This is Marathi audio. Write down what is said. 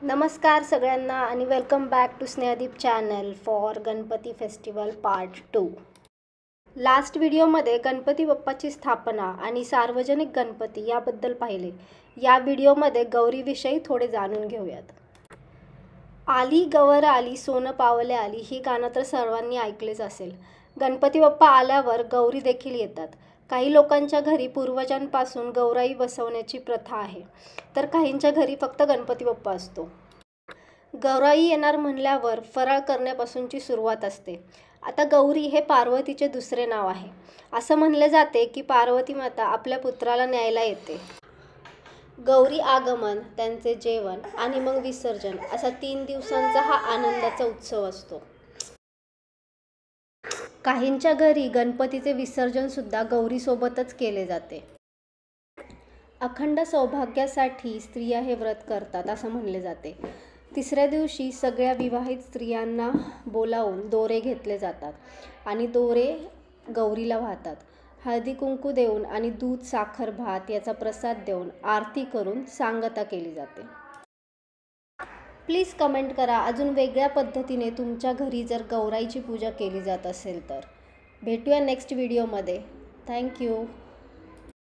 नमस्कार सगळ्यांना आणि welcome back to Snehdeep channel for Ganpati festival part 2. Last व्हिडिओमध्ये गणपती बाप्पाची स्थापना आणि सार्वजनिक गणपती याबद्दल पाहिले. या व्हिडिओमध्ये गौरीविषयी थोडे जाणून घेऊयात. आली गवर आली सोनं पावले आली ही गाणं तर सर्वांनी ऐकलेच असेल. गणपती बाप्पा आल्यावर गौरी देखील येतात. काही लोकांच्या घरी पूर्वजांपासून गौराई बसवण्याची प्रथा आहे, तर काहींच्या घरी फक्त गणपती बाप्पा असतो. गौराई येणार म्हणल्यावर फराळ करण्यापासूनची सुरुवात असते. आता गौरी हे पार्वतीचे दुसरे नाव आहे. असं म्हणले जाते की पार्वती माता आपल्या पुत्राला न्यायला येते. गौरी आगमन, त्यांचे जेवण आणि मग विसर्जन असा 3 दिवसांचा हा आनंदाचा उत्सव असतो. काहींच्या घरी गणपतीचे विसर्जन सुद्धा गौरीसोबतच केले जाते. अखंड सौभाग्यासाठी स्त्रिया हे व्रत करतात असं म्हणले जाते. तिसऱ्या दिवशी सगळ्या विवाहित स्त्रियांना बोलावून दोरे घेतले जातात आणि दोरे गौरीला वाहतात. हळदी कुंकू देऊन आणि दूध साखर भात याचा प्रसाद देऊन आरती करून सांगता केली जाते. प्लीज कमेंट करा अजून वेगळ्या पद्धतीने तुमच्या घरी जर गौराईची पूजा केली जात असेल तर. भेटूया नेक्स्ट व्हिडिओमध्ये. थँक्यू.